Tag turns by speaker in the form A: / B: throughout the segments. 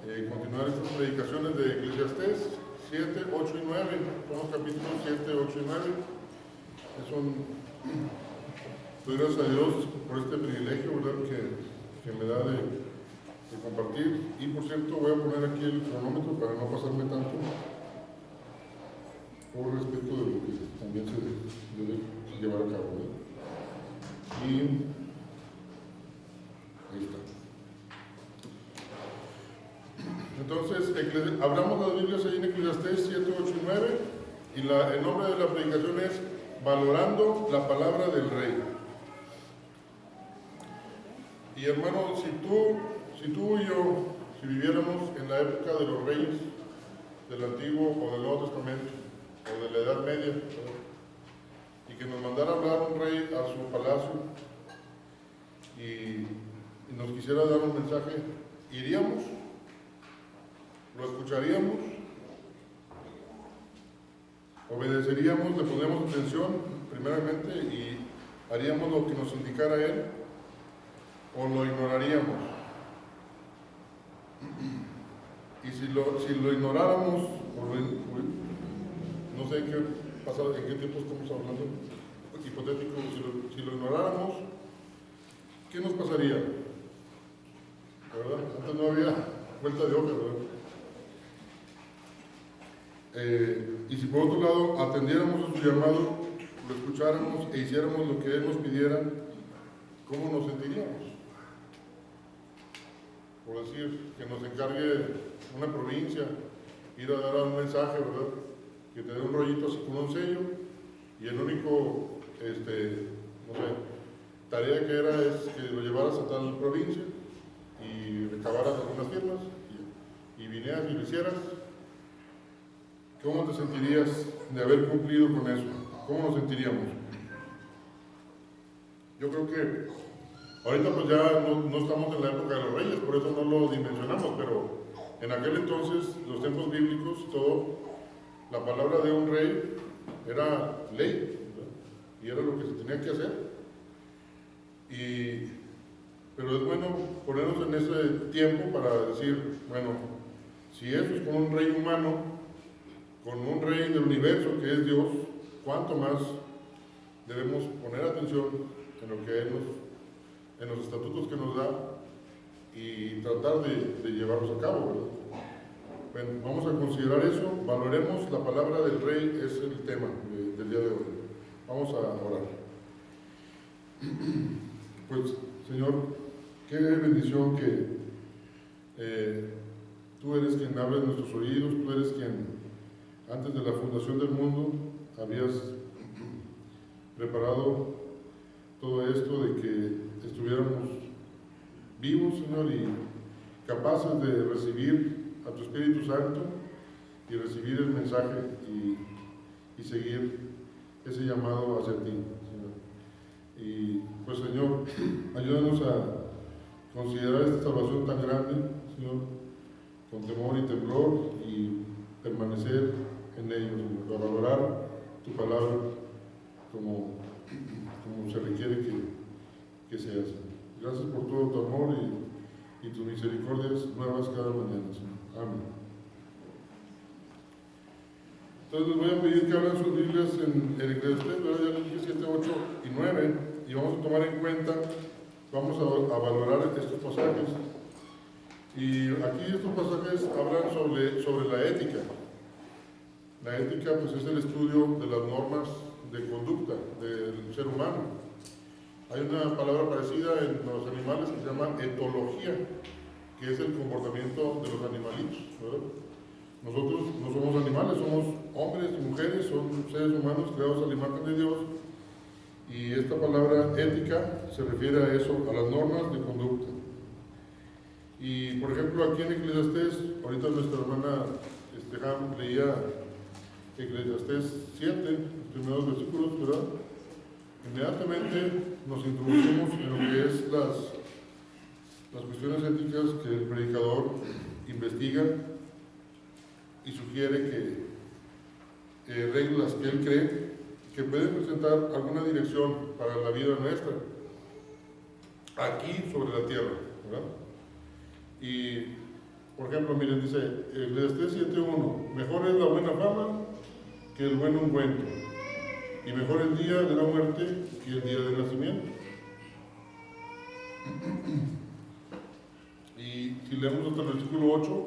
A: continuar estas predicaciones de Eclesiastés 7, 8 y 9. Son los capítulos 7, 8 y 9. Doy gracias a Dios por este privilegio, ¿verdad?, que me da de compartir. Y por cierto, voy a poner aquí el cronómetro para no pasarme tanto, por respeto de lo que también se debe llevar a cabo, ¿verdad? Y ahí está. Entonces, hablamos las Biblias ahí en Eclesiastés 7, 8 y 9, y el nombre de la predicación es Valorando la Palabra del Rey. Y hermano, si tú y yo, si viviéramos en la época de los reyes del Antiguo o del Nuevo Testamento, o de la Edad Media, ¿verdad?, y que nos mandara a hablar un rey a su palacio y nos quisiera dar un mensaje, ¿iríamos? ¿Lo escucharíamos? ¿Obedeceríamos? ¿Le pondríamos atención primeramente y haríamos lo que nos indicara él? ¿O lo ignoraríamos? Y si lo ignoráramos, no sé en qué tiempo estamos hablando, hipotético, si lo ignoráramos, ¿qué nos pasaría? ¿Verdad? Antes no había vuelta de hoja, ¿verdad? Y si por otro lado atendiéramos a su llamado, lo escucháramos e hiciéramos lo que él nos pidiera, ¿cómo nos sentiríamos? Por decir, que nos encargue una provincia, ir a dar un mensaje, ¿verdad?, que te dé un rollito así con un sello, y el único, no sé, tarea que era es que lo llevaras a tal provincia y recabaras algunas firmas y vinieras y lo hicieras. ¿Cómo te sentirías de haber cumplido con eso? ¿Cómo nos sentiríamos? Yo creo que ahorita pues ya no estamos en la época de los reyes, por eso no lo dimensionamos, pero en aquel entonces, los tiempos bíblicos, la palabra de un rey era ley, ¿verdad?, y era lo que se tenía que hacer. Pero es bueno ponernos en ese tiempo para decir, bueno, si eso es con un rey humano, con un rey del universo que es Dios, ¿cuánto más debemos poner atención en lo que Él en los estatutos que nos da y tratar de llevarlos a cabo, ¿verdad? Bueno, vamos a considerar eso. Valoremos la palabra del rey, es el tema del día de hoy. Vamos a orar. Pues, Señor, qué bendición que tú eres quien abre nuestros oídos, tú eres quien antes de la fundación del mundo habías preparado todo esto de que estuviéramos vivos, Señor, y capaces de recibir a tu Espíritu Santo y recibir el mensaje y seguir ese llamado hacia ti, Señor. Y pues, Señor, ayúdanos a considerar esta salvación tan grande, Señor, con temor y temblor, y permanecer en ellos, Señor, a valorar tu palabra como se requiere que sea, Señor. Gracias por todo tu amor y tus misericordias nuevas cada mañana, Señor. Amén. Entonces les voy a pedir que abran sus Biblias en Eclesiastés, ya les dije 7, 8 y 9, y vamos a tomar en cuenta, vamos a valorar estos pasajes. Y aquí estos pasajes hablan sobre la ética. La ética, pues, es el estudio de las normas de conducta del ser humano. Hay una palabra parecida en los animales que se llama etología, que es el comportamiento de los animalitos, ¿verdad? Nosotros no somos animales, somos hombres y mujeres, son seres humanos creados a la imagen de Dios, y esta palabra ética se refiere a eso, a las normas de conducta. Y por ejemplo, aquí en Eclesiastés, ahorita nuestra hermana Han leía Eclesiastés 7, los primeros versículos, ¿verdad? Inmediatamente nos introducimos en lo que es las cuestiones éticas que el predicador investiga y sugiere que reglas que él cree que pueden presentar alguna dirección para la vida nuestra aquí sobre la tierra, ¿verdad? Y Por ejemplo, miren, dice Eclesiastés 7:1, mejor es la buena fama que el buen ungüento, y mejor el día de la muerte que el día del nacimiento. Y si leemos hasta el versículo 8,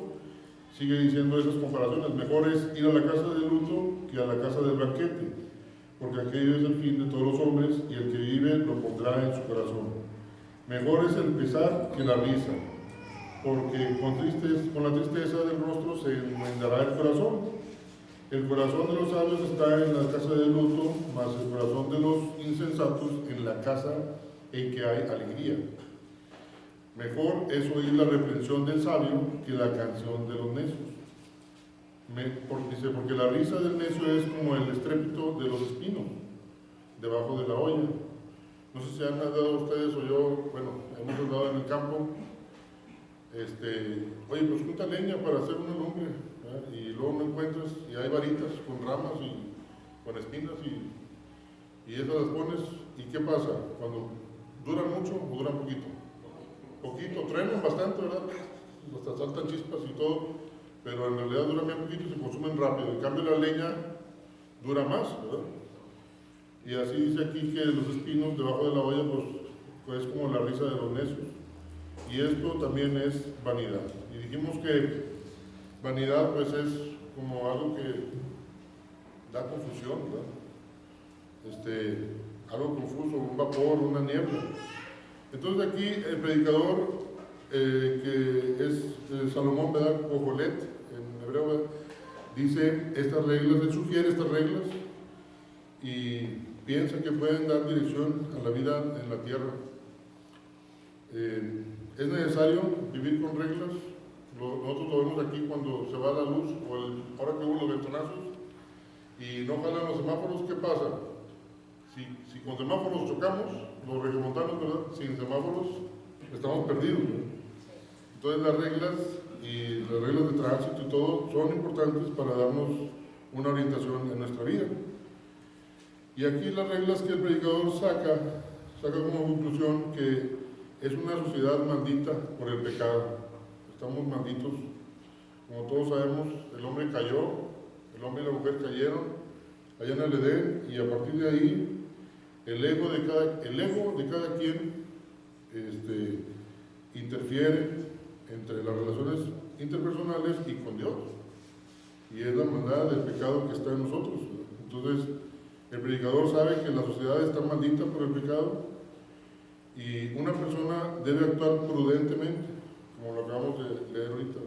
A: sigue diciendo esas comparaciones. Mejor es ir a la casa del luto que a la casa del banquete, porque aquello es el fin de todos los hombres, y el que vive lo pondrá en su corazón. Mejor es el pesar que la risa, porque con la tristeza del rostro se enmendará el corazón. El corazón de los sabios está en la casa del luto, mas el corazón de los insensatos en la casa en que hay alegría. Mejor es oír la reprensión del sabio que la canción de los necios. Dice, porque la risa del necio es como el estrépito de los espinos debajo de la olla. No sé si han andado ustedes o yo, bueno, hemos andado en el campo. Oye, pues junta leña para hacer una lumbre, ¿verdad? Y luego no encuentras, y hay varitas con ramas y con espinas, y esas las pones, ¿y qué pasa? Cuando duran mucho o duran poquito. Poquito, truenan bastante, ¿verdad? Hasta saltan chispas y todo, pero en realidad duran bien poquito y se consumen rápido. En cambio la leña dura más, ¿verdad? Y así dice aquí que los espinos debajo de la olla, pues es como la risa de los necios. Y esto también es vanidad. Y dijimos que vanidad pues es como algo que da confusión, ¿verdad? Algo confuso, un vapor, una niebla. Entonces aquí el predicador, que es Salomón, ¿verdad? Cojolet, en hebreo, ¿verdad? Dice estas reglas, él sugiere estas reglas y piensa que pueden dar dirección a la vida en la tierra. Es necesario vivir con reglas. Nosotros lo vemos aquí cuando se va la luz, o ahora que hubo los ventonazos y no jalan los semáforos, ¿qué pasa? Si con semáforos chocamos, los regiomontanos, ¿verdad? Sin semáforos estamos perdidos, ¿verdad? Entonces las reglas y las reglas de tránsito y todo son importantes para darnos una orientación en nuestra vida. Y aquí las reglas que el predicador saca como conclusión que es una sociedad maldita por el pecado. Estamos malditos. Como todos sabemos, el hombre cayó, el hombre y la mujer cayeron allá en el Edén, y a partir de ahí el ego de cada quien interfiere entre las relaciones interpersonales y con Dios. Y es la maldad del pecado que está en nosotros. Entonces, el predicador sabe que la sociedad está maldita por el pecado y una persona debe actuar prudentemente, como lo acabamos de leer ahorita,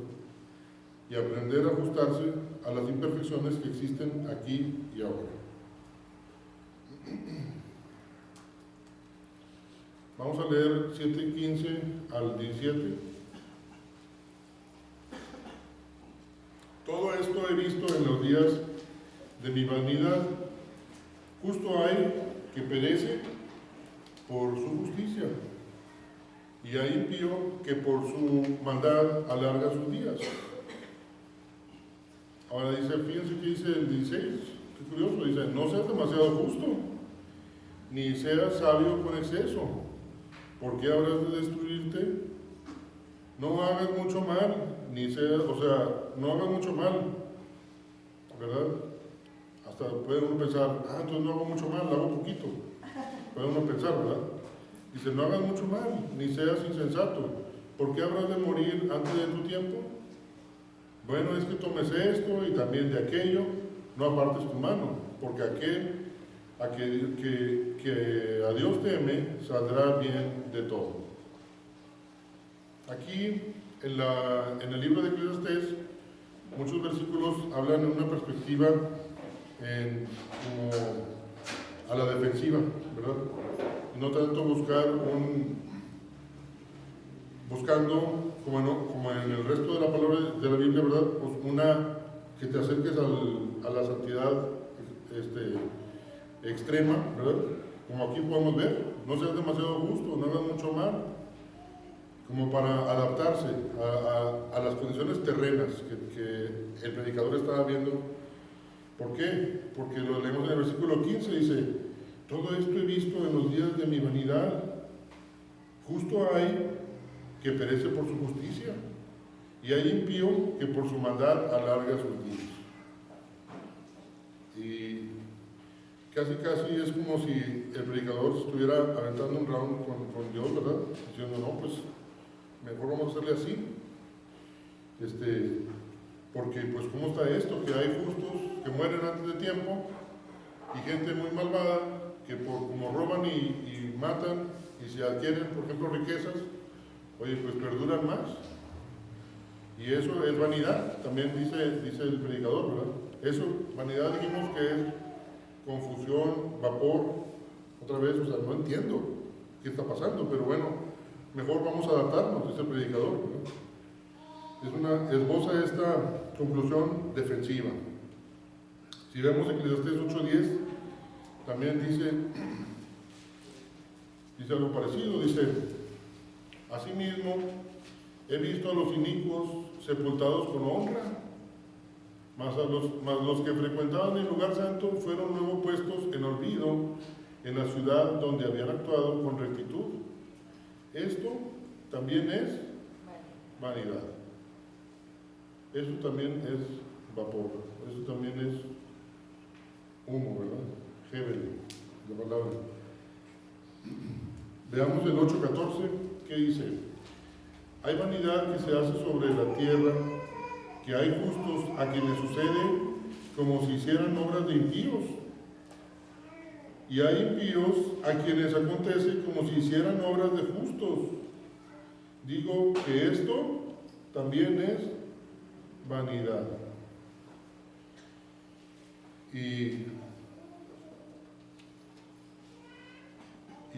A: y aprender a ajustarse a las imperfecciones que existen aquí y ahora. Vamos a leer 7:15 al 17. Todo esto he visto en los días de mi vanidad. Justo hay que perece por su justicia, y hay impío que por su maldad alarga sus días. Ahora dice, fíjense que dice el 16, qué curioso, dice, no seas demasiado justo, ni seas sabio con exceso, ¿por qué habrás de destruirte? No hagas mucho mal, no hagas mucho mal, ¿verdad? Hasta puede uno pensar, entonces no hago mucho mal, hago poquito. Puede uno pensar, ¿verdad? Dice, no hagas mucho mal, ni seas insensato. ¿Por qué habrás de morir antes de tu tiempo? Bueno, es que tomes esto y también de aquello, no apartes tu mano, porque aquel que a Dios teme saldrá bien de todo. Aquí, en el libro de Eclesiastés, muchos versículos hablan en una perspectiva como a la defensiva, ¿verdad? Y no tanto buscando, como en el resto de la palabra de la Biblia, ¿verdad? Pues que te acerques a la santidad extrema, ¿verdad? Como aquí podemos ver, no seas demasiado justo, no hagas mucho mal, como para adaptarse a las condiciones terrenas que el predicador estaba viendo. ¿Por qué? Porque lo leemos en el versículo 15, dice, todo esto he visto en los días de mi vanidad, justo hay que perece por su justicia, y hay impío que por su maldad alarga sus días. Y casi es como si el predicador estuviera aventando un round con Dios, ¿verdad? Diciendo, no, pues mejor vamos a hacerle así. Porque pues ¿cómo está esto? Que hay justos que mueren antes de tiempo y gente muy malvada que como roban y matan y se adquieren, por ejemplo, riquezas, oye, pues perduran más. Y eso es vanidad, también dice el predicador, ¿verdad? Eso, vanidad dijimos que es confusión, vapor, otra vez, o sea, no entiendo qué está pasando, pero bueno, mejor vamos a adaptarnos, dice el predicador, ¿no? Esboza esta conclusión defensiva. Si vemos Eclesiastés 8:10, también dice algo parecido, dice, asimismo, he visto a los inicuos sepultados con honra, mas los que frecuentaban el lugar santo fueron luego puestos en olvido en la ciudad donde habían actuado con rectitud. Esto también es vanidad. Eso también es vapor. Eso también es humo, ¿verdad? Hebel, la palabra. Veamos el 8:14, ¿qué dice? Hay vanidad que se hace sobre la tierra, que hay justos a quienes sucede como si hicieran obras de impíos, y hay impíos a quienes acontece como si hicieran obras de justos. Digo que esto también es vanidad. Y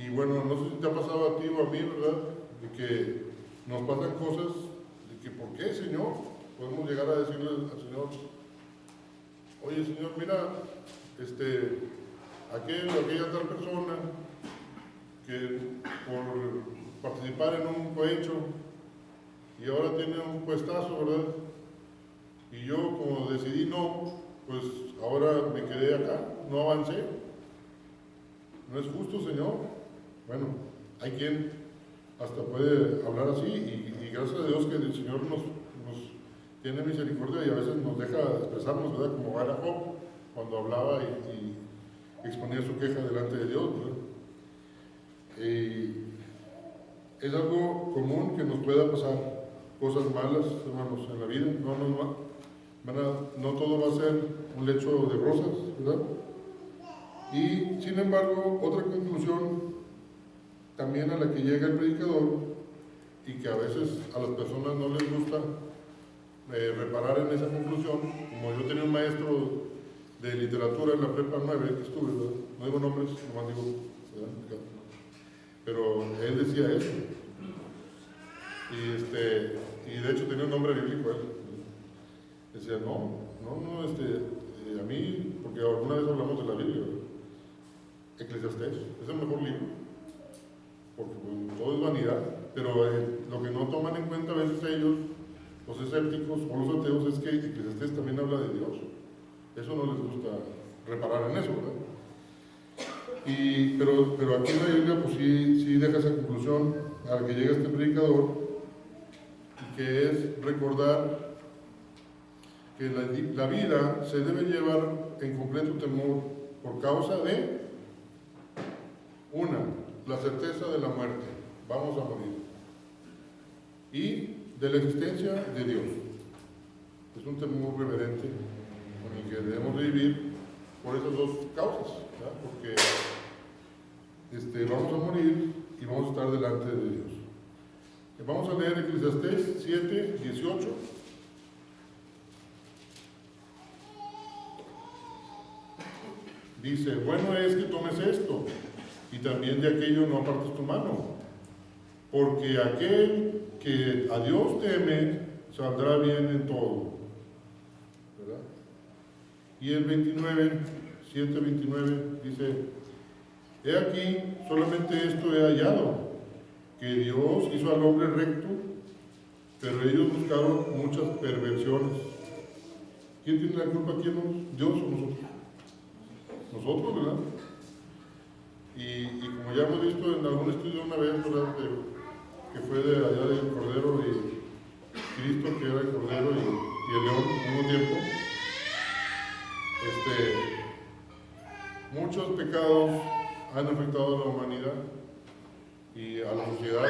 A: bueno, no sé si te ha pasado a ti o a mí, ¿verdad? De que nos pasan cosas, de que ¿por qué, Señor? Podemos llegar a decirle al Señor, oye, Señor, mira, aquella tal persona que por participar en un cohecho y ahora tiene un puestazo, ¿verdad? Y yo, como decidí no, pues ahora me quedé acá, no avancé. ¿No es justo, Señor? Bueno, hay quien hasta puede hablar así y gracias a Dios que el Señor nos tiene misericordia y a veces nos deja expresarnos, ¿verdad? Como era Job, cuando hablaba y exponía su queja delante de Dios, ¿verdad? Es algo común que nos pueda pasar cosas malas, hermanos, en la vida. No todo va a ser un lecho de rosas, ¿verdad? Y sin embargo, otra conclusión también a la que llega el predicador y que a veces a las personas no les gusta reparar en esa conclusión, como yo tenía un maestro de literatura en la prepa 9 que estuve, ¿verdad? No digo nombres, nomás digo, ¿verdad? Pero él decía eso. Y de hecho tenía un nombre bíblico él. Decía, a mí, porque alguna vez hablamos de la Biblia, ¿verdad? Eclesiastés, es el mejor libro, porque pues, todo es vanidad, pero lo que no toman en cuenta a veces ellos, los escépticos o los ateos, es que Eclesiastés también habla de Dios. Eso no les gusta reparar en eso, ¿verdad? Pero aquí en la Biblia pues sí deja esa conclusión a la que llega este predicador, y que es recordar que la vida se debe llevar en completo temor por causa de la certeza de la muerte, vamos a morir, y de la existencia de Dios. Es un temor reverente con el que debemos de vivir por esas dos causas, ¿verdad? Porque vamos a morir y vamos a estar delante de Dios. Vamos a leer Eclesiastés 7:18. Dice, bueno es que tomes esto y también de aquello no apartes tu mano, porque aquel que a Dios teme saldrá bien en todo, ¿verdad? Y el 7:29 dice, he aquí, solamente esto he hallado, que Dios hizo al hombre recto, pero ellos buscaron muchas perversiones. ¿Quién tiene la culpa aquí, hermanos? ¿Dios o nosotros? Nosotros, ¿verdad? Y como ya hemos visto en algún estudio una vez, ¿verdad? Que fue de allá del Cordero Cristo, que era el Cordero y el León al mismo tiempo, muchos pecados han afectado a la humanidad y a la sociedad,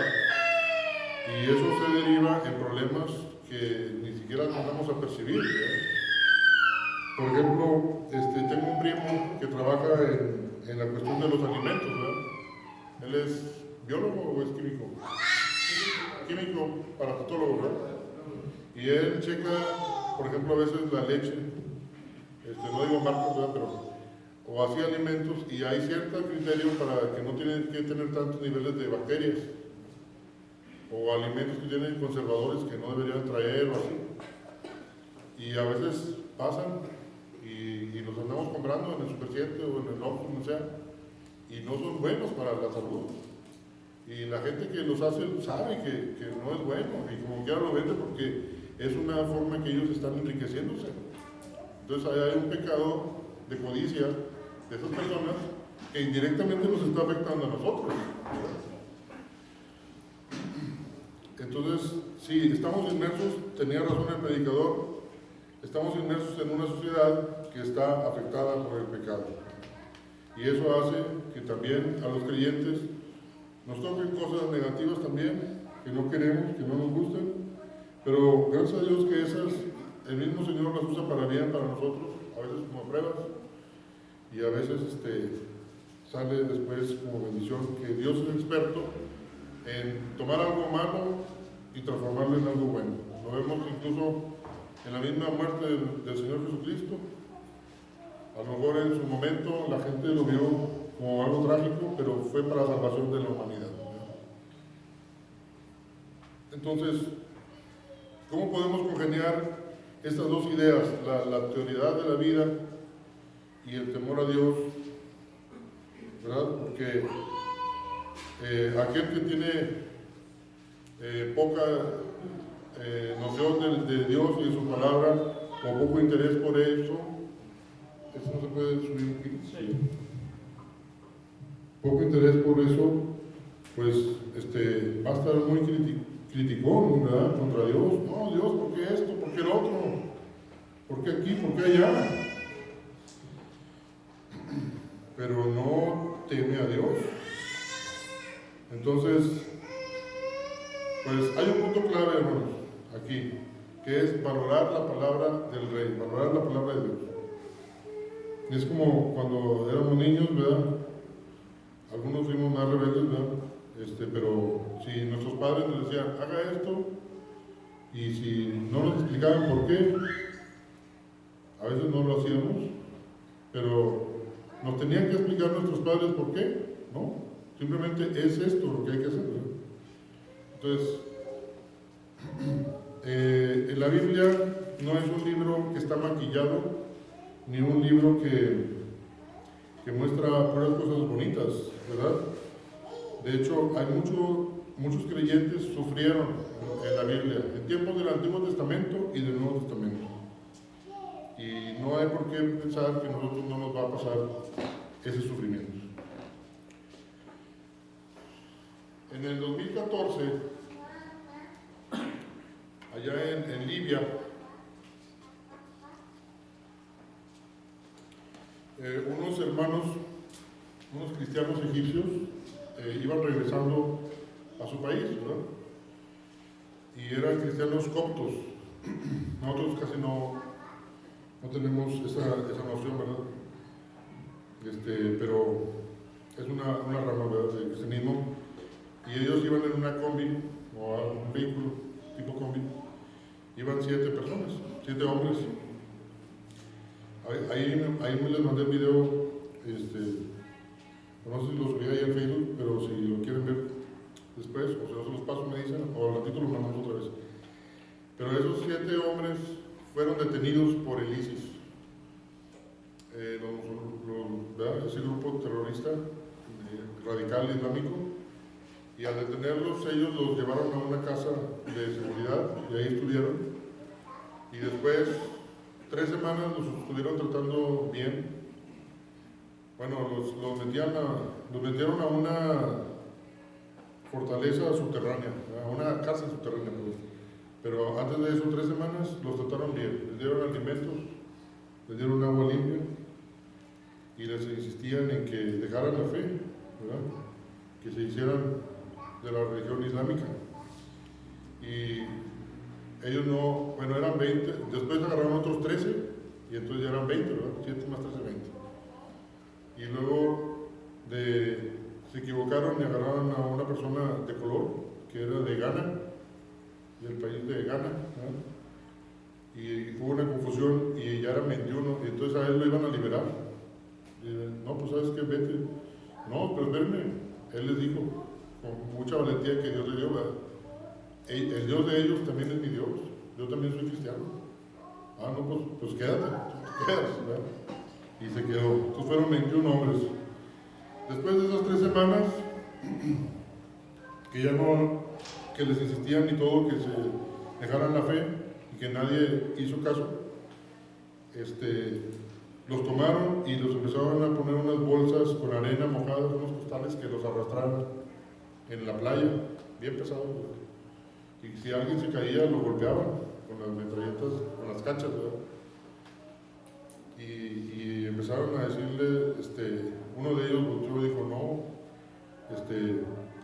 A: y eso se deriva en problemas que ni siquiera alcanzamos a percibir, ¿verdad? Por ejemplo, tengo un primo que trabaja en la cuestión de los alimentos, ¿verdad? Él es biólogo o es químico, químico parasitólogo, ¿verdad? Y él checa, por ejemplo, a veces la leche, no digo marcas, ¿verdad? Pero, o así alimentos, y hay cierto criterio para que no tienen que tener tantos niveles de bacterias, o alimentos que tienen conservadores que no deberían traer, o así. Y a veces pasan y los andamos comprando en el Superciente o en el Oxxo, como sea, y no son buenos para la salud. Y la gente que los hace sabe que no es bueno, y como quiera lo vende porque es una forma en que ellos están enriqueciéndose. Entonces ahí hay un pecado de codicia de esas personas que indirectamente nos está afectando a nosotros. Entonces, sí, estamos inmersos, tenía razón el predicador, estamos inmersos en una sociedad que está afectada por el pecado. Y eso hace que también a los creyentes nos toquen cosas negativas también, que no queremos, que no nos gustan, pero gracias a Dios que esas, el mismo Señor las usa para bien para nosotros, a veces como pruebas, y a veces sale después como bendición, que Dios es experto en tomar algo malo y transformarlo en algo bueno. Lo vemos incluso en la misma muerte del Señor Jesucristo. A lo mejor en su momento la gente lo vio como algo trágico, pero fue para la salvación de la humanidad. Entonces, ¿cómo podemos congeniar estas dos ideas, la teoría de la vida y el temor a Dios? ¿Verdad? Porque aquel que tiene poca noción de Dios y de su palabra, o poco interés por eso no se puede subir aquí. Sí. Poco interés por eso, pues va a estar muy criticón, ¿verdad? Contra Dios. No, Dios, ¿por qué esto? ¿Por qué el otro? ¿Por qué aquí? ¿Por qué allá? Pero no teme a Dios. Entonces, pues hay un punto clave, hermanos, aquí, que es valorar la palabra del Rey, valorar la palabra de Dios. Es como cuando éramos niños, ¿verdad? Algunos fuimos más rebeldes, ¿verdad? Pero si nuestros padres nos decían, haga esto, y si no nos explicaban por qué, a veces no lo hacíamos, pero nos tenían que explicar nuestros padres por qué, ¿no? Simplemente es esto lo que hay que hacer, ¿verdad? Entonces, en la Biblia no es un libro que está maquillado, ni un libro que muestra puras cosas bonitas, ¿verdad? De hecho, hay muchos creyentes sufrieron en la Biblia, en tiempos del Antiguo Testamento y del Nuevo Testamento. Y no hay por qué pensar que a nosotros no nos va a pasar ese sufrimiento. En el 2014, allá en Libia, unos hermanos, unos cristianos egipcios, iban regresando a su país, ¿verdad? Y eran cristianos coptos. Nosotros casi no tenemos esa noción, ¿verdad? Pero es una rama, ¿verdad?, del cristianismo. Y ellos iban en una combi, o un vehículo tipo combi. Iban 7 personas, 7 hombres. Ahí me les mandé el video, no sé si lo subí ahí en Facebook, pero si lo quieren ver después, o si no se los paso me dicen, o al ratito lo mandamos otra vez. Pero esos 7 hombres fueron detenidos por el ISIS, ese grupo terrorista radical islámico, y al detenerlos ellos los llevaron a una casa de seguridad y ahí estuvieron, y después 3 semanas los estuvieron tratando bien. Bueno, los metieron a una fortaleza subterránea, a una casa subterránea, Pero antes de eso, 3 semanas, los trataron bien. Les dieron alimentos, les dieron agua limpia y les insistían en que dejaran la fe, ¿verdad? Que se hicieran de la religión islámica. Y ellos no, bueno, eran 20, después agarraron otros 13 y entonces ya eran 20, ¿verdad? 7 más 13, 20. Y luego se equivocaron y agarraron a una persona de color que era de Ghana, del país de Ghana, ¿verdad? Y hubo una confusión y ya eran 21, y entonces a él lo iban a liberar. Y, no, pues sabes qué, vete. No, pero verme, él les dijo con mucha valentía que Dios le dio, ¿verdad? El Dios de ellos también es mi Dios, yo también soy cristiano. Ah, no, pues quédate, tú te quedas, ¿verdad? Y se quedó. Entonces fueron 21 hombres. Después de esas 3 semanas, que ya no, que les insistían y todo, que se dejaran la fe y que nadie hizo caso, los tomaron y los empezaron a poner unas bolsas con arena mojada, unos costales que los arrastraron en la playa, bien pesados. Y si alguien se caía, lo golpeaban con las metralletas, con las cachas, ¿verdad? Y empezaron a decirle, uno de ellos volteó y dijo, no,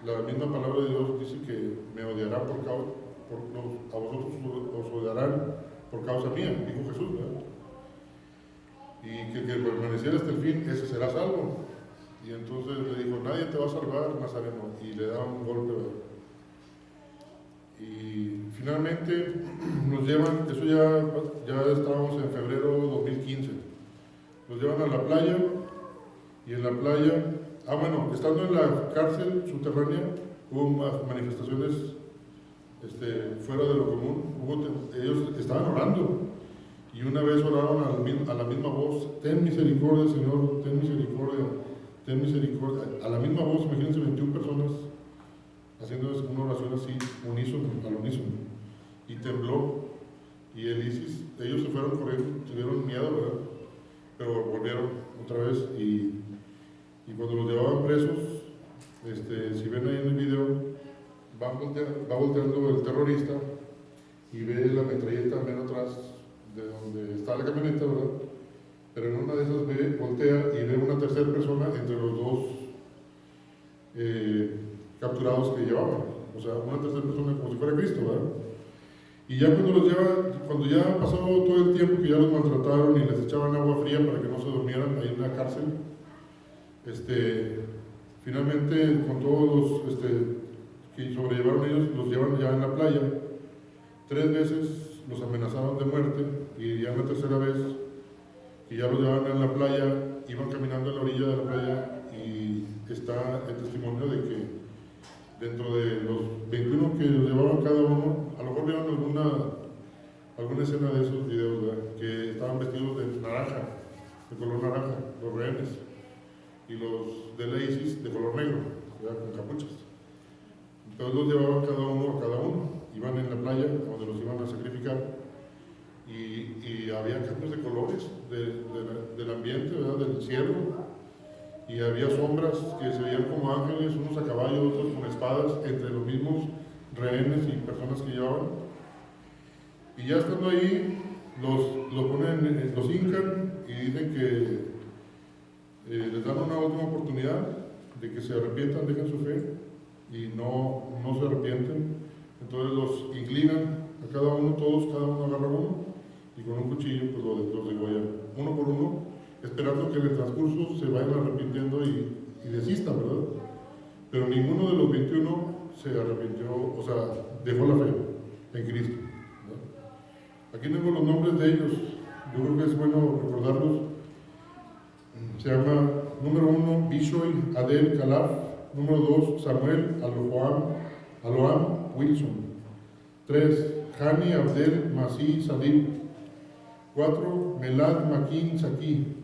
A: la misma palabra de Dios dice que me odiarán a vosotros os odiarán por causa mía, dijo Jesús, ¿verdad? Y que permaneciera hasta el fin, ese será salvo. Y entonces le dijo, nadie te va a salvar, Nazareno, y le da un golpe, ¿verdad? Y finalmente nos llevan, eso ya estábamos en febrero de 2015, nos llevan a la playa, y en la playa, estando en la cárcel subterránea, hubo manifestaciones fuera de lo común. Ellos estaban orando, y una vez oraron a la misma voz, ten misericordia, Señor, ten misericordia, ten misericordia. A la misma voz, imagínense 21 personas haciendo una oración así, al unísono, y tembló, y el ISIS, ellos se fueron corriendo, tuvieron miedo, ¿verdad? Pero volvieron otra vez, y cuando los llevaban presos, si ven ahí en el video, va volteando el terrorista, y ve la metralleta menos atrás de donde está la camioneta, ¿verdad? Pero en una de esas voltea y ve una tercera persona entre los dos capturados que llevaban, o sea, una tercera persona como si fuera Cristo, ¿verdad? Y ya cuando ya ha pasado todo el tiempo que ya los maltrataron y les echaban agua fría para que no se durmieran ahí en la cárcel, finalmente con todos los que sobrellevaron ellos, los llevan ya en la playa. 3 veces los amenazaron de muerte, y ya la tercera vez que ya los llevaban en la playa, iban caminando en la orilla de la playa, y está el testimonio de que dentro de los 21 que los llevaban cada uno, a lo mejor vieron alguna escena de esos videos, ¿verdad? Que estaban vestidos de naranja, de color naranja, los rehenes, y los de la ISIS de color negro, ¿verdad? Con capuchas. Entonces los llevaban cada uno, iban en la playa donde los iban a sacrificar, y había cambios de colores del ambiente, ¿verdad? Del cielo, y había sombras que se veían como ángeles, unos a caballo, otros con espadas, entre los mismos rehenes y personas que llevaban. Y ya estando ahí, los hincan y dicen que les dan una última oportunidad de que se arrepientan, dejen su fe, y no se arrepienten. Entonces los inclinan a cada uno, cada uno agarra uno, y con un cuchillo pues los degollan, uno por uno, esperando que en el transcurso se vayan arrepintiendo y desistan, ¿verdad? Pero ninguno de los 21 se arrepintió, o sea, dejó la fe en Cristo, ¿verdad? Aquí tengo los nombres de ellos, yo creo que es bueno recordarlos. Se llama, número 1, Bishoy Adel Calaf. Número 2, Samuel Aloam Wilson. 3, Hani Abdel Masih Salib. 4, Melad Makin Saki.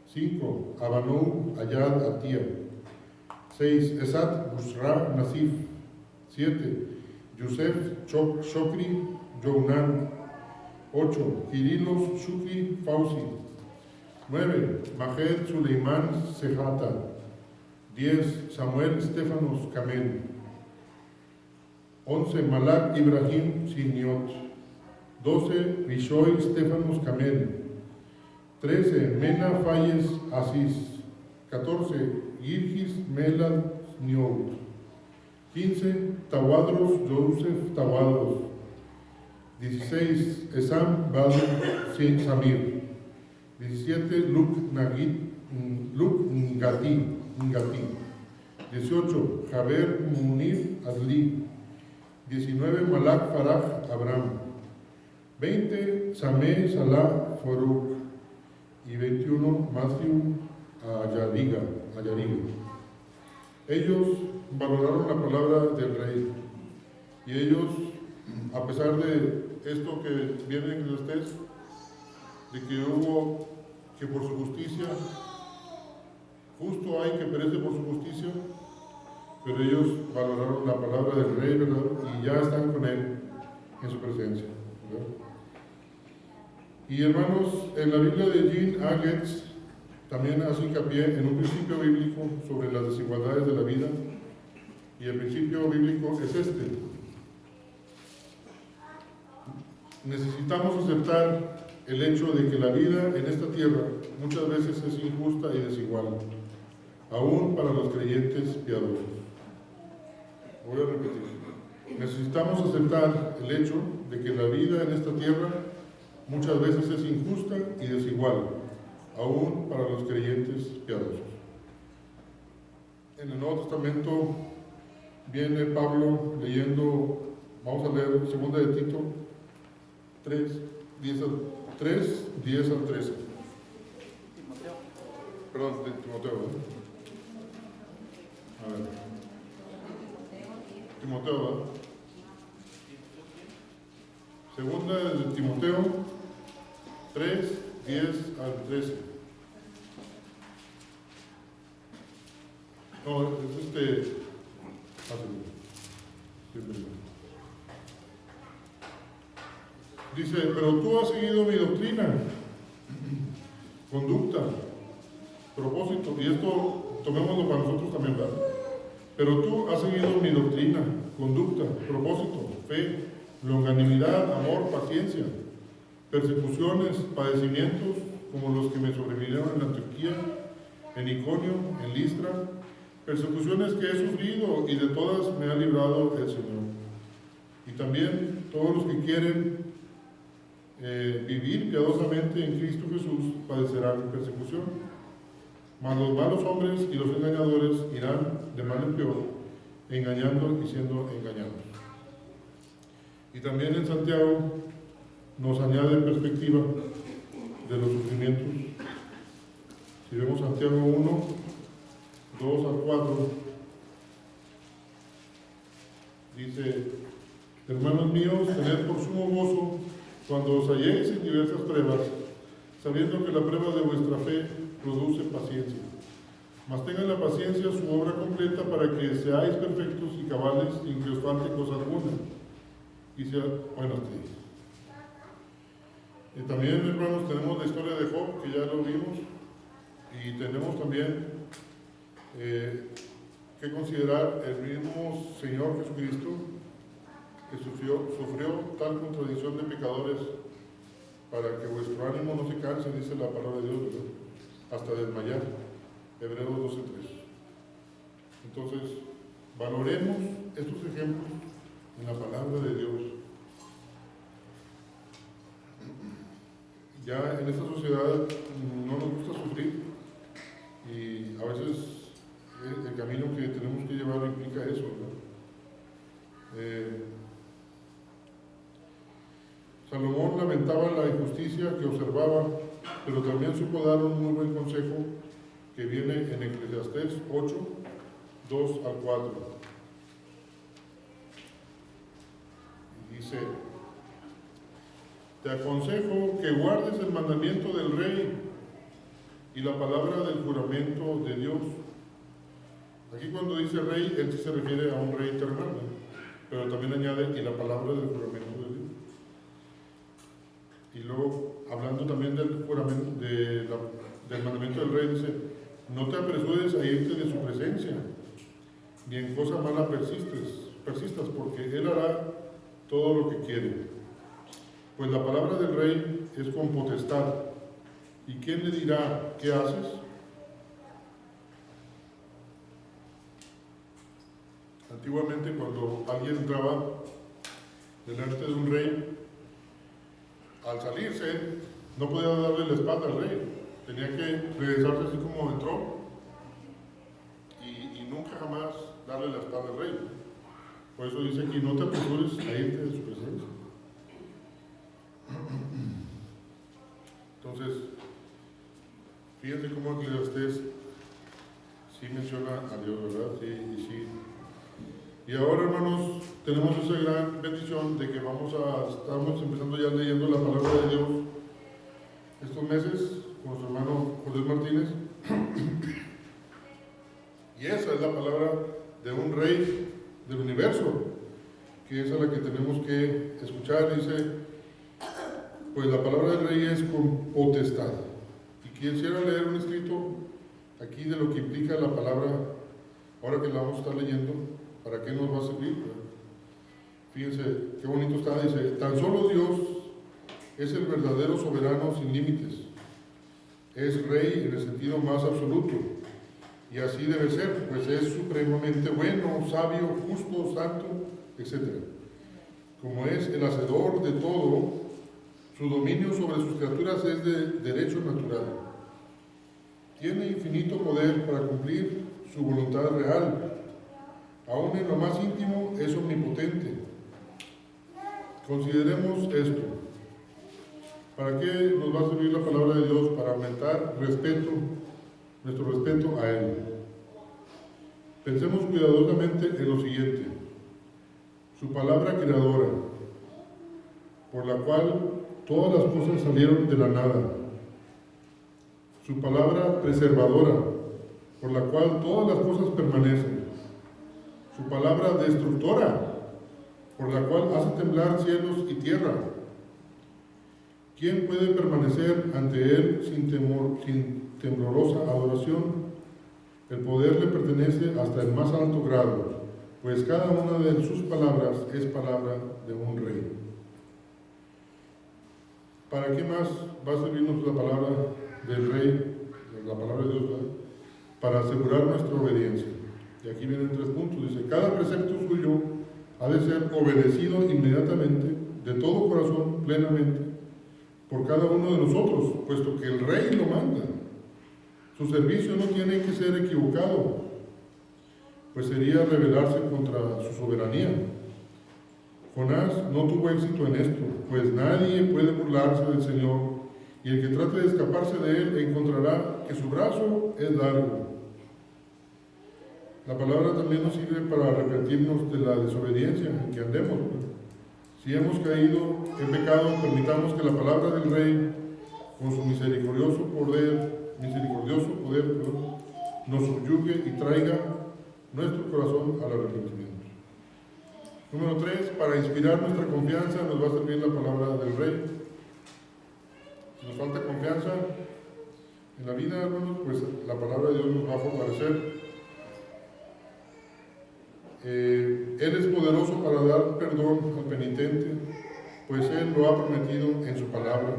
A: 5, Abanou Ayad Atia. 6, Esat Bushra Nasif. 7, Yusef Shokri Jounan. 8, Kirilos Shukri Fauzi. 9, Majed Suleiman Sehata. 10, Samuel Stefanos Kamel. 11. Malak Ibrahim Siniot. 12. Bishoy Stefanos Camel. 13. Mena Falles Asís. 14. Girgis Melad Niot. 15. Tawadros Joseph Tawadros. 16. Esam Badr Samir. 17. Luke Ngati. 18. Jaber Munir Adli. 19. Malak Faraj Abraham. 20. Sameh Salah Farouk. Y 21. Matthew Ayariga. Ellos valoraron la palabra del rey. Y ellos, a pesar de esto que viene en Eclesiastés, de que por su justicia, justo hay que perece por su justicia, pero ellos valoraron la palabra del rey, ¿verdad? Y ya están con él en su presencia, ¿verdad? Y hermanos, en la Biblia de Jean Agetz también hace hincapié en un principio bíblico sobre las desigualdades de la vida, y el principio bíblico es este: necesitamos aceptar el hecho de que la vida en esta tierra muchas veces es injusta y desigual, aún para los creyentes piadosos. Voy a repetir: necesitamos aceptar el hecho de que la vida en esta tierra muchas veces es injusta y desigual, aún para los creyentes piadosos. En el Nuevo Testamento viene Pablo leyendo, vamos a leer 2 de Tito 3, 10 al 13. Perdón, de Timoteo, ¿verdad? A ver. Timoteo, ¿verdad? Segunda de Timoteo 3, 10 al 13. No, es dice: pero tú has seguido mi doctrina, conducta, propósito, y esto tomémoslo para nosotros también, ¿verdad? Pero tú has seguido mi doctrina, conducta, propósito, fe, longanimidad, amor, paciencia, persecuciones, padecimientos, como los que me sobrevinieron en Antioquía, en Iconio, en Listra, persecuciones que he sufrido, y de todas me ha librado el Señor. Y también todos los que quieren vivir piadosamente en Cristo Jesús padecerán persecución. Mas los malos hombres y los engañadores irán de mal en peor, engañando y siendo engañados. Y también en Santiago nos añade perspectiva de los sufrimientos. Si vemos Santiago 1, 2 al 4, dice: hermanos míos, tened por sumo gozo cuando os halléis en diversas pruebas, sabiendo que la prueba de vuestra fe produce paciencia. Mas tengan la paciencia su obra completa, para que seáis perfectos y cabales, sin que os falte cosa alguna. Y sea, bueno, y también, hermanos, tenemos la historia de Job, que ya lo vimos, y tenemos también que considerar el mismo Señor Jesucristo, que sufrió tal contradicción de pecadores, para que vuestro ánimo no se canse, dice la palabra de Dios, ¿verdad? Hasta desmayar. Hebreos 12:3. Entonces, valoremos estos ejemplos en la palabra de Dios. Ya en esta sociedad no nos gusta sufrir, y a veces el camino que tenemos que llevar implica eso, ¿no? Salomón lamentaba la injusticia que observaba, pero también supo dar un muy buen consejo que viene en Eclesiastés 8, 2 al 4. Dice: te aconsejo que guardes el mandamiento del rey y la palabra del juramento de Dios. Aquí cuando dice rey, él sí se refiere a un rey terrenal, ¿no? Pero también añade: y la palabra del juramento de Dios. Y luego, hablando también del juramento, del mandamiento del rey, dice: no te apresures a irte de su presencia, ni en cosa mala persistes, persistas, porque Él hará todo lo que quiere. Pues la palabra del rey es con potestad. ¿Y quién le dirá qué haces? Antiguamente, cuando alguien entraba delante de un rey, al salirse, no podía darle la espalda al rey. Tenía que regresarse así como entró y nunca jamás darle la espalda al rey. Por eso dice aquí, no te apresures a irte de su presencia. Entonces, fíjense cómo Eclesiastés sí menciona a Dios, ¿verdad? Sí. Y ahora, hermanos, tenemos esa gran bendición de que estamos empezando ya leyendo la palabra de Dios estos meses con nuestro hermano José Martínez. Y esa es la palabra de un rey del universo, que es a la que tenemos que escuchar. Dice, pues la palabra del rey es con potestad. Y quisiera leer un escrito aquí de lo que implica la palabra, ahora que la vamos a estar leyendo, ¿para qué nos va a servir? Fíjense qué bonito está, dice, tan solo Dios es el verdadero soberano sin límites. Es rey en el sentido más absoluto. Y así debe ser, pues es supremamente bueno, sabio, justo, santo, etc. Como es el hacedor de todo, su dominio sobre sus criaturas es de derecho natural. Tiene infinito poder para cumplir su voluntad real. Aún en lo más íntimo es omnipotente. Consideremos esto. ¿Para qué nos va a servir la palabra de Dios? Para aumentar nuestro respeto a Él. Pensemos cuidadosamente en lo siguiente. Su palabra creadora, por la cual todas las cosas salieron de la nada. Su palabra preservadora, por la cual todas las cosas permanecen. Su palabra destructora, por la cual hace temblar cielos y tierra. ¿Quién puede permanecer ante Él sin temor, sin temblorosa adoración? El poder le pertenece hasta el más alto grado, pues cada una de sus palabras es palabra de un rey. ¿Para qué más va a servirnos la palabra del rey, la palabra de Dios, ¿verdad? Para asegurar nuestra obediencia? Y aquí vienen 3 puntos. Dice, cada precepto suyo ha de ser obedecido inmediatamente, de todo corazón, plenamente, por cada uno de nosotros, puesto que el rey lo manda. Su servicio no tiene que ser equivocado, pues sería rebelarse contra su soberanía. Jonás no tuvo éxito en esto, pues nadie puede burlarse del Señor, y el que trate de escaparse de Él encontrará que su brazo es largo. La palabra también nos sirve para arrepentirnos de la desobediencia en que andemos. Si hemos caído en pecado, permitamos que la palabra del Rey, con su misericordioso poder, nos subyugue y traiga nuestro corazón al arrepentimiento. Número 3, para inspirar nuestra confianza nos va a servir la palabra del Rey. Si nos falta confianza en la vida, hermanos, pues la palabra de Dios nos va a fortalecer. Él es poderoso para dar perdón al penitente, pues Él lo ha prometido en su palabra.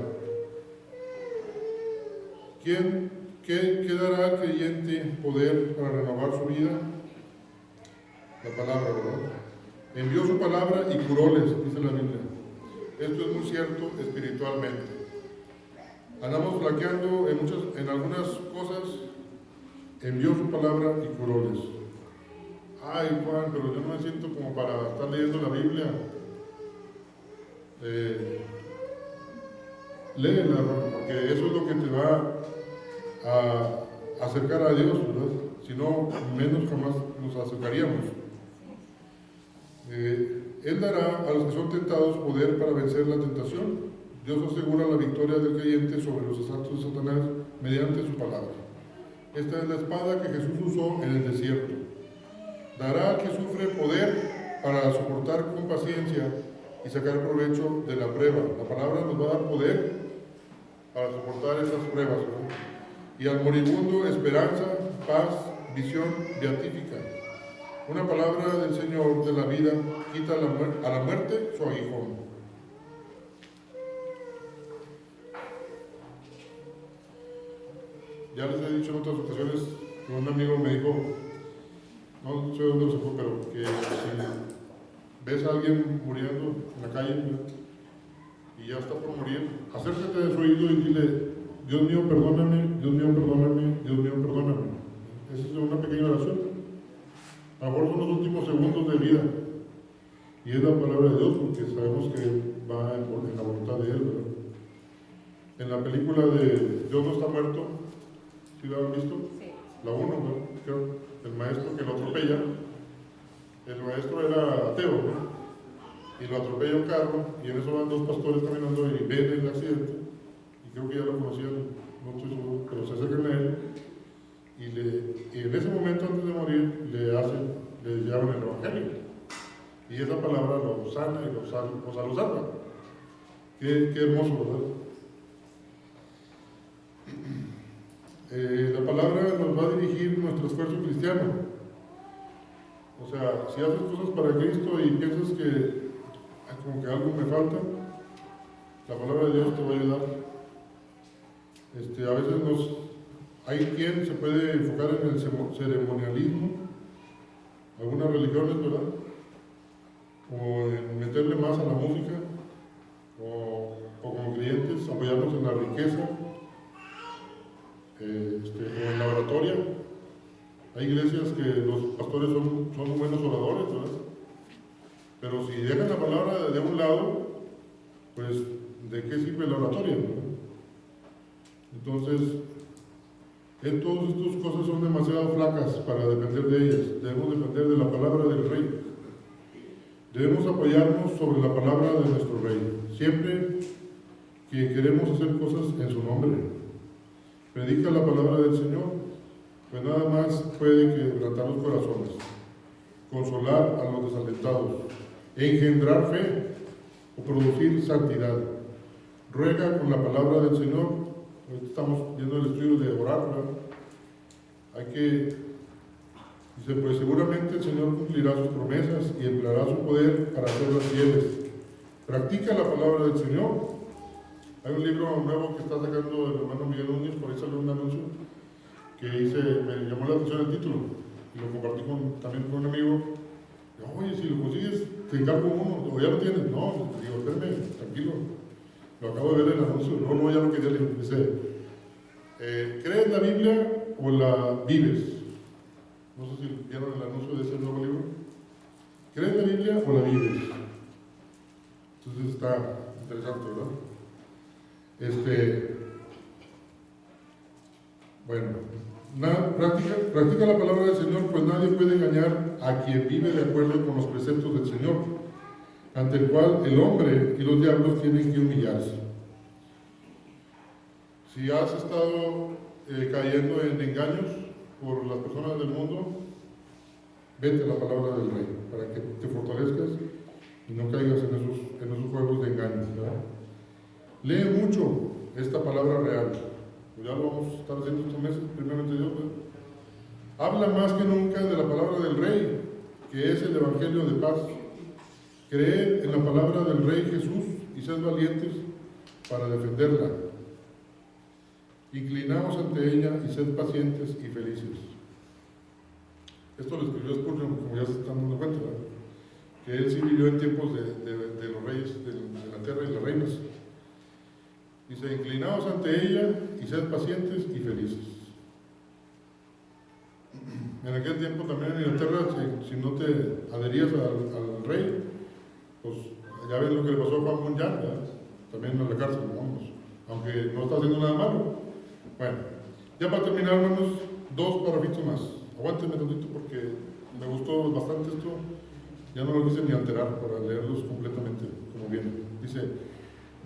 A: ¿Qué dará al creyente poder para renovar su vida? La palabra, ¿verdad? Envió su palabra y curóles, dice la Biblia. Esto es muy cierto espiritualmente. Andamos flaqueando en algunas cosas. Envió su palabra y curóles. Ay, Juan, pero yo no me siento como para estar leyendo la Biblia. Léela, porque eso es lo que te va a acercar a Dios, ¿verdad? Si no, menos jamás nos acercaríamos. Él dará a los que son tentados poder para vencer la tentación. Dios asegura la victoria del creyente sobre los asaltos de Satanás mediante su palabra. Esta es la espada que Jesús usó en el desierto. Dará al que sufre poder para soportar con paciencia y sacar provecho de la prueba. La palabra nos va a dar poder para soportar esas pruebas, ¿no? Y al moribundo esperanza, paz, visión beatífica. Una palabra del Señor de la vida quita a la muerte su aguijón. Ya les he dicho en otras ocasiones que un amigo me dijo, no sé dónde se fue, pero que si ves a alguien muriendo en la calle, ¿verdad?, y ya está por morir, acércate de su oído y dile: Dios mío, perdóname, Dios mío, perdóname, Dios mío, perdóname. Esa es una pequeña oración. A lo mejor son los últimos segundos de vida. Y es la palabra de Dios, porque sabemos que va en la voluntad de Él, ¿verdad? En la película de Dios no está muerto, ¿sí la han visto?
B: Sí.
A: La 1, ¿no? Creo, el maestro que lo atropella. El maestro era ateo, ¿no? Y lo atropella un carro, y en eso van dos pastores caminando y ven el accidente. Y creo que ya lo conocían, no estoy seguro, pero se acercan a él. Y en ese momento, antes de morir, le llaman el Evangelio. Y esa palabra lo sana y lo salva. Qué hermoso, ¿verdad? La palabra nos va a dirigir nuestro esfuerzo cristiano. O sea, si haces cosas para Cristo y piensas que como que algo me falta, la palabra de Dios te va a ayudar. A veces hay quien se puede enfocar en el ceremonialismo, algunas religiones, ¿verdad? O en meterle más a la música, o como creyentes apoyarnos en la riqueza, o en la oratoria. Hay iglesias que los pastores son buenos oradores, ¿verdad? Pero si dejan la palabra de un lado, pues ¿de qué sirve la oratoria, ¿verdad? Entonces, todas estas cosas son demasiado flacas para depender de ellas. Debemos depender de la palabra del Rey. Debemos apoyarnos sobre la palabra de nuestro Rey, siempre que queremos hacer cosas en su nombre. Predica la palabra del Señor, pues nada más puede quebrantar los corazones, consolar a los desalentados, engendrar fe o producir santidad. Ruega con la palabra del Señor. Hoy estamos viendo el estudio de orar, ¿verdad? Dice, pues seguramente el Señor cumplirá sus promesas y empleará su poder para hacerlas fieles. Practica la palabra del Señor. Hay un libro nuevo que está sacando el hermano Miguel Núñez, por ahí salió un anuncio que me llamó la atención el título y lo compartí también con un amigo. Oye, si lo consigues, te encargo uno, o ya lo tienes. No, digo, espérame, tranquilo. Lo acabo de ver en el anuncio. No, ya lo quería leer. Dice, ¿crees la Biblia o la vives? No sé si vieron el anuncio de ese nuevo libro. ¿Crees la Biblia o la vives? Entonces está interesante, ¿verdad? Practica la palabra del Señor, pues nadie puede engañar a quien vive de acuerdo con los preceptos del Señor, ante el cual el hombre y los diablos tienen que humillarse. Si has estado cayendo en engaños por las personas del mundo, vete a la palabra del Rey, para que te fortalezcas y no caigas en esos juegos de engaños, ¿verdad? Lee mucho esta palabra real. Ya lo vamos a estar haciendo estos meses, primeramente Dios, ¿verdad? Habla más que nunca de la palabra del Rey, que es el Evangelio de paz. Creed en la palabra del Rey Jesús y sed valientes para defenderla. Inclinaos ante ella y sed pacientes y felices. Esto lo escribió Spurgeon, como ya se están dando cuenta, ¿verdad? Que él sí vivió en tiempos de los reyes de la tierra y las reinas. Dice, inclinaos ante ella y sed pacientes y felices. En aquel tiempo también en Inglaterra, si no te adherías al rey, pues ya ven lo que le pasó a Juan Bunyan, ¿verdad? También en la cárcel, vamos, aunque no está haciendo nada malo. Bueno, ya para terminar, hermanos, 2 párrafitos más. Aguántenme tantito porque me gustó bastante esto. Ya no lo quise ni alterar para leerlos completamente como vienen. Dice,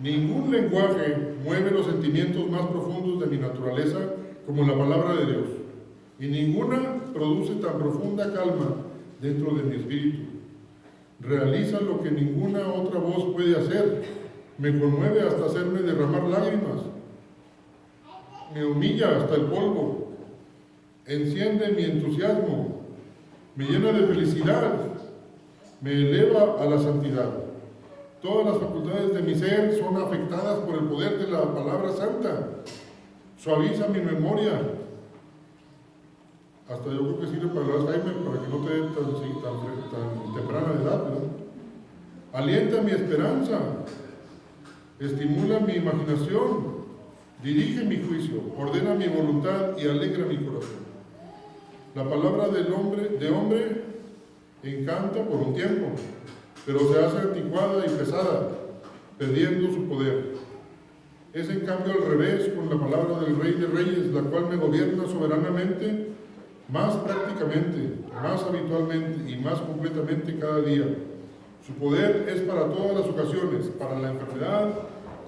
A: ningún lenguaje mueve los sentimientos más profundos de mi naturaleza como la palabra de Dios, y ninguna produce tan profunda calma dentro de mi espíritu. Realiza lo que ninguna otra voz puede hacer. Me conmueve hasta hacerme derramar lágrimas. Me humilla hasta el polvo. Enciende mi entusiasmo. me llena de felicidad, me eleva a la santidad. Todas las facultades de mi ser son afectadas por el poder de la palabra santa. Suaviza mi memoria. Hasta yo creo que sirve para el Alzheimer, para que no te dé tan temprana edad, ¿verdad? Alienta mi esperanza, estimula mi imaginación, dirige mi juicio, ordena mi voluntad y alegra mi corazón. La palabra de hombre encanta por un tiempo, pero se hace anticuada y pesada, perdiendo su poder. Es en cambio al revés con la palabra del Rey de Reyes, la cual me gobierna soberanamente, más prácticamente, más habitualmente y más completamente cada día. Su poder es para todas las ocasiones, para la enfermedad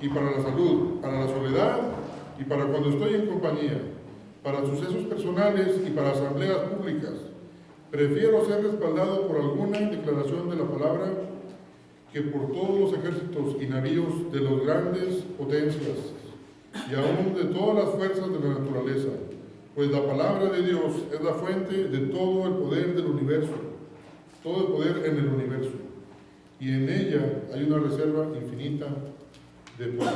A: y para la salud, para la soledad y para cuando estoy en compañía, para sucesos personales y para asambleas públicas. Prefiero ser respaldado por alguna declaración de la palabra que por todos los ejércitos y navíos de las grandes potencias y aún de todas las fuerzas de la naturaleza, pues la palabra de Dios es la fuente de todo el poder del universo, todo el poder en el universo, y en ella hay una reserva infinita de poder.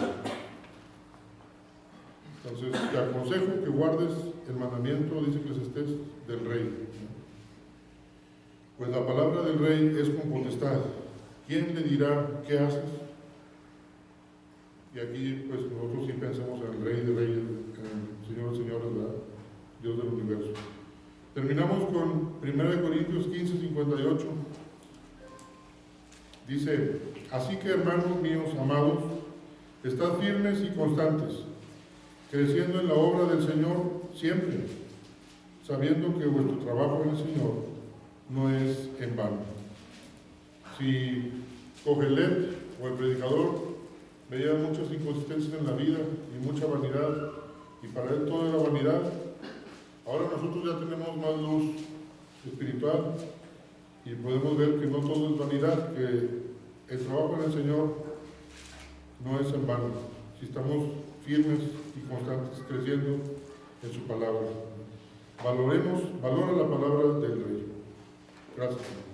A: Entonces, te aconsejo que guardes el mandamiento, dice Eclesiastés, del rey. Pues la palabra del rey es con potestad. ¿Quién le dirá qué haces? Y aquí, pues nosotros sí pensamos en el Rey de Reyes, en el Señor de Señores, ¿verdad? Dios del universo. Terminamos con 1 Corintios 15, 58. Dice: así que, hermanos míos amados, estad firmes y constantes, creciendo en la obra del Señor siempre, sabiendo que vuestro trabajo en el Señor no es en vano. Si Cogelet o el predicador veía muchas inconsistencias en la vida y mucha vanidad, y para él todo era vanidad, ahora nosotros ya tenemos más luz espiritual y podemos ver que no todo es vanidad, que el trabajo en el Señor no es en vano, si estamos firmes y constantes creciendo en su palabra. Valora la palabra del Rey. Gracias.